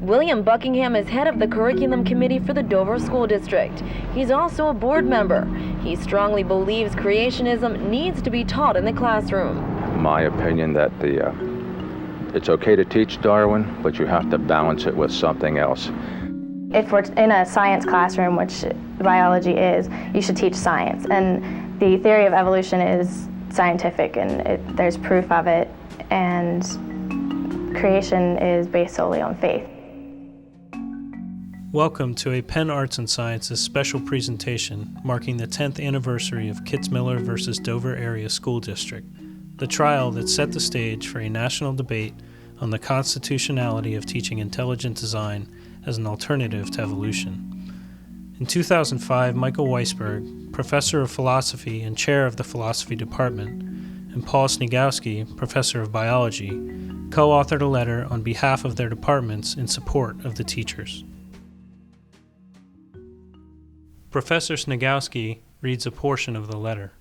William Buckingham is head of the curriculum committee for the Dover School District. He's also a board member. He strongly believes creationism needs to be taught in the classroom. My opinion that it's okay to teach Darwin, but you have to balance it with something else. If we're in a science classroom, which biology is, you should teach science. And the theory of evolution is scientific, and there's proof of it. And creation is based solely on faith. Welcome to a Penn Arts and Sciences special presentation marking the 10th anniversary of Kitzmiller versus Dover Area School District, the trial that set the stage for a national debate on the constitutionality of teaching intelligent design as an alternative to evolution. In 2005, Michael Weisberg, professor of philosophy and chair of the philosophy department, and Paul Sniegowski, professor of biology, co-authored a letter on behalf of their departments in support of the teachers. Professor Sniegowski reads a portion of the letter.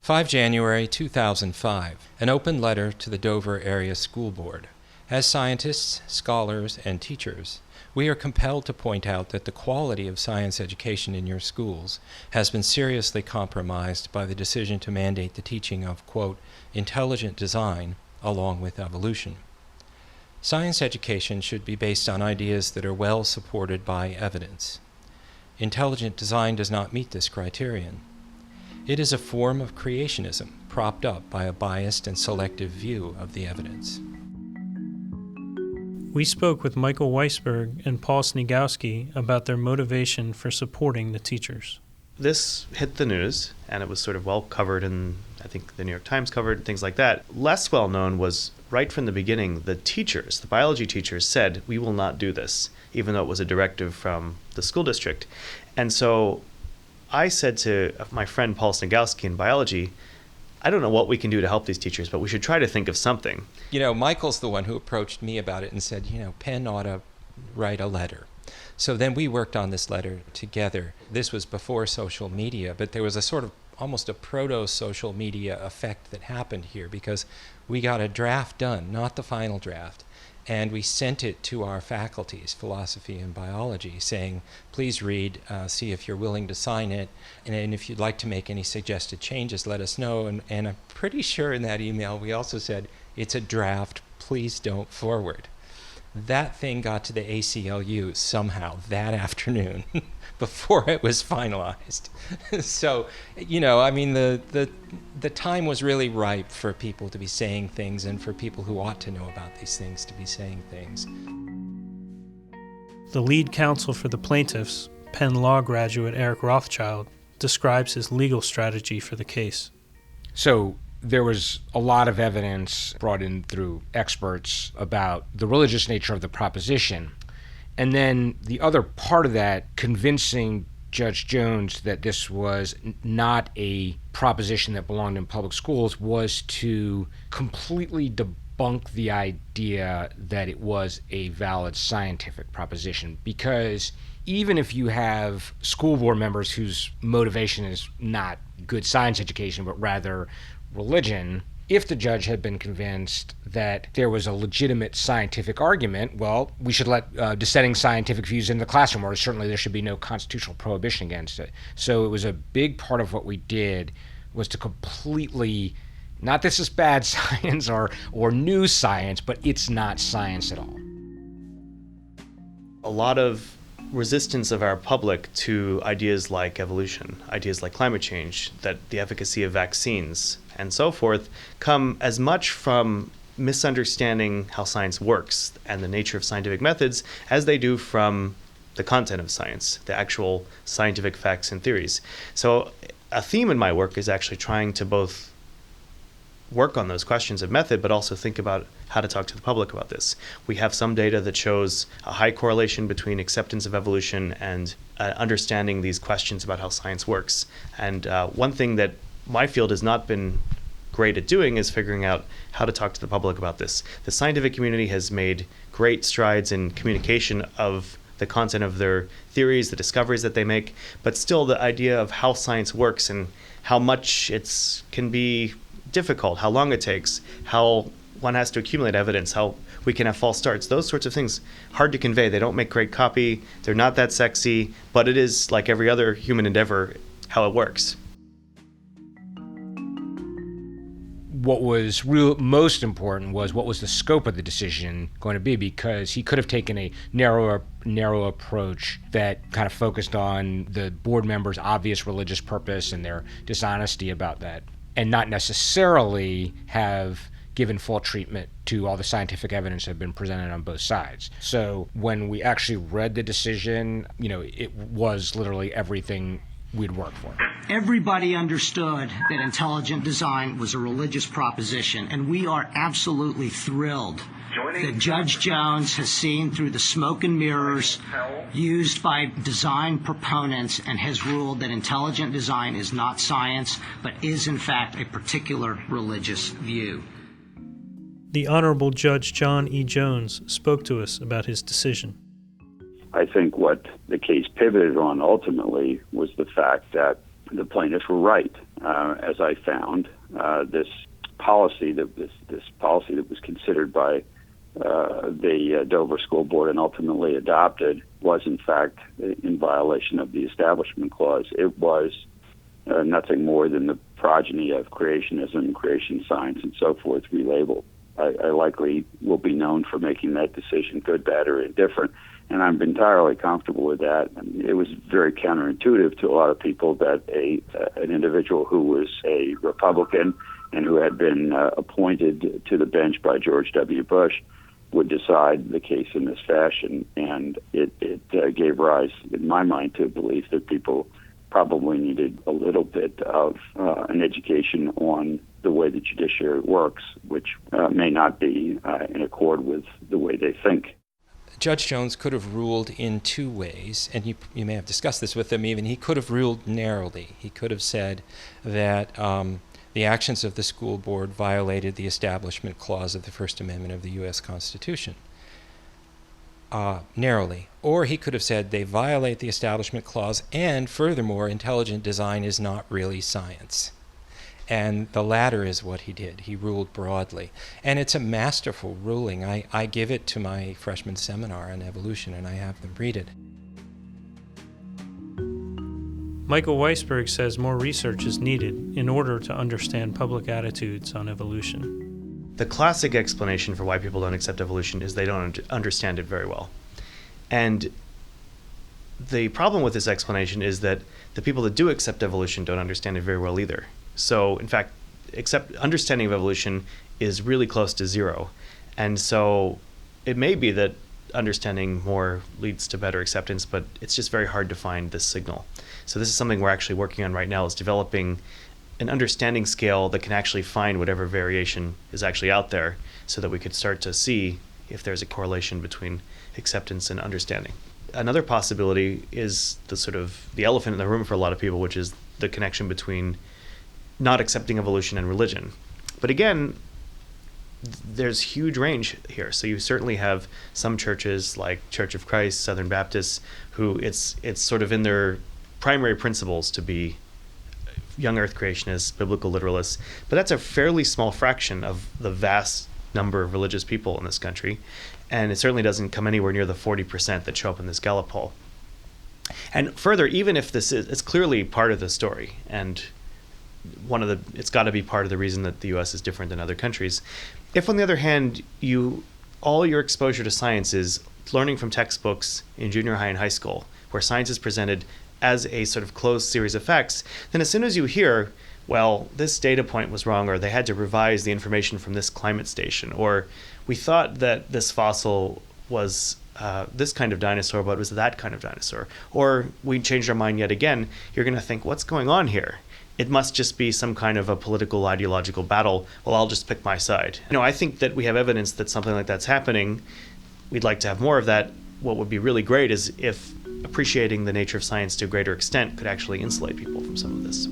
5 January 2005, an open letter to the Dover Area School Board. As scientists, scholars, and teachers, we are compelled to point out that the quality of science education in your schools has been seriously compromised by the decision to mandate the teaching of, quote, intelligent design along with evolution. Science education should be based on ideas that are well supported by evidence. Intelligent design does not meet this criterion. It is a form of creationism propped up by a biased and selective view of the evidence. We spoke with Michael Weisberg and Paul Sniegowski about their motivation for supporting the teachers. This hit the news, and it was sort of well covered, and I think the New York Times covered things like that. Less well known was right from the beginning, the teachers, the biology teachers said, we will not do this, even though it was a directive from the school district. And so I said to my friend Paul Sniegowski in biology, I don't know what we can do to help these teachers, but we should try to think of something. You know, Michael's the one who approached me about it and said, Penn ought to write a letter. So then we worked on this letter together. This was before social media, but there was a sort of almost a proto-social media effect that happened here because we got a draft done, not the final draft, and we sent it to our faculties, philosophy and biology, saying, please read, see if you're willing to sign it, and if you'd like to make any suggested changes, let us know. And I'm pretty sure in that email we also said, it's a draft, please don't forward. That thing got to the ACLU somehow that afternoon before it was finalized. So, the time was really ripe for people to be saying things and for people who ought to know about these things to be saying things. The lead counsel for the plaintiffs, Penn Law graduate Eric Rothschild, describes his legal strategy for the case. So there was a lot of evidence brought in through experts about the religious nature of the proposition. And then the other part of that, convincing Judge Jones that this was not a proposition that belonged in public schools, was to completely debunk the idea that it was a valid scientific proposition. Because even if you have school board members whose motivation is not good science education, but rather religion, if the judge had been convinced that there was a legitimate scientific argument, well, we should let dissenting scientific views in the classroom, or certainly there should be no constitutional prohibition against it. So it was a big part of what we did was to completely, not this is bad science or new science, but it's not science at all. A lot of resistance of our public to ideas like evolution, ideas like climate change, that the efficacy of vaccines and so forth come as much from misunderstanding how science works and the nature of scientific methods as they do from the content of science, the actual scientific facts and theories. So a theme in my work is actually trying to both work on those questions of method, but also think about how to talk to the public about this. We have some data that shows a high correlation between acceptance of evolution and understanding these questions about how science works. And one thing that my field has not been great at doing is figuring out how to talk to the public about this. The scientific community has made great strides in communication of the content of their theories, the discoveries that they make, but still the idea of how science works and how much it can be difficult, how long it takes, how one has to accumulate evidence, how we can have false starts. Those sorts of things, hard to convey. They don't make great copy. They're not that sexy, but it is, like every other human endeavor, how it works. What was most important was what was the scope of the decision going to be, because he could have taken a narrow approach that kind of focused on the board members' obvious religious purpose and their dishonesty about that, and not necessarily have given full treatment to all the scientific evidence that had been presented on both sides. So when we actually read the decision, it was literally everything we'd worked for. Everybody understood that intelligent design was a religious proposition, and we are absolutely thrilled that Judge Jones has seen through the smoke and mirrors used by design proponents and has ruled that intelligent design is not science, but is in fact a particular religious view. The Honorable Judge John E. Jones spoke to us about his decision. I think what the case pivoted on ultimately was the fact that the plaintiffs were right. As I found, this policy that was considered by the Dover School Board and ultimately adopted was in fact in violation of the Establishment Clause. It was nothing more than the progeny of creationism, creation science, and so forth relabeled. I likely will be known for making that decision good, bad, or indifferent, and I'm entirely comfortable with that. It was very counterintuitive to a lot of people that an individual who was a Republican and who had been appointed to the bench by George W. Bush would decide the case in this fashion, and it gave rise, in my mind, to a belief that people probably needed a little bit of an education on the way the judiciary works, which may not be in accord with the way they think. Judge Jones could have ruled in two ways, and you may have discussed this with him even. He could have ruled narrowly. He could have said that the actions of the school board violated the Establishment Clause of the First Amendment of the U.S. Constitution. Narrowly. Or he could have said they violate the Establishment Clause, and furthermore, intelligent design is not really science. And the latter is what he did. He ruled broadly. And it's a masterful ruling. I give it to my freshman seminar on evolution, and I have them read it. Michael Weisberg says more research is needed in order to understand public attitudes on evolution. The classic explanation for why people don't accept evolution is they don't understand it very well. And the problem with this explanation is that the people that do accept evolution don't understand it very well either. So, in fact, understanding of evolution is really close to zero. And so it may be that understanding more leads to better acceptance, but it's just very hard to find this signal. So this is something we're actually working on right now, is developing an understanding scale that can actually find whatever variation is actually out there so that we could start to see if there's a correlation between acceptance and understanding. Another possibility is the elephant in the room for a lot of people, which is the connection between not accepting evolution and religion. But again, there's huge range here. So you certainly have some churches like Church of Christ, Southern Baptists, who it's sort of in their primary principles to be young earth creationists, biblical literalists. But that's a fairly small fraction of the vast number of religious people in this country. And it certainly doesn't come anywhere near the 40% that show up in this Gallup poll. And further, even if it's clearly part of the story, and it's got to be part of the reason that the U.S. is different than other countries. If, on the other hand, all your exposure to science is learning from textbooks in junior high and high school, where science is presented as a sort of closed series of facts, then as soon as you hear, well, this data point was wrong, or they had to revise the information from this climate station, or we thought that this fossil was this kind of dinosaur, but it was that kind of dinosaur, or we changed our mind yet again, you're going to think, what's going on here? It must just be some kind of a political, ideological battle. Well, I'll just pick my side. I think that we have evidence that something like that's happening. We'd like to have more of that. What would be really great is if appreciating the nature of science to a greater extent could actually insulate people from some of this.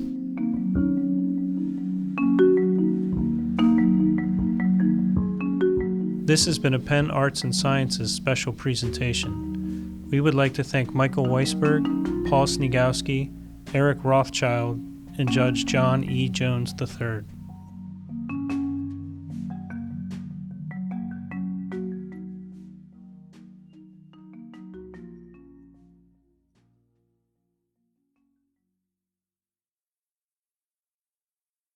This has been a Penn Arts and Sciences special presentation. We would like to thank Michael Weisberg, Paul Sniegowski, Eric Rothschild, and Judge John E. Jones III.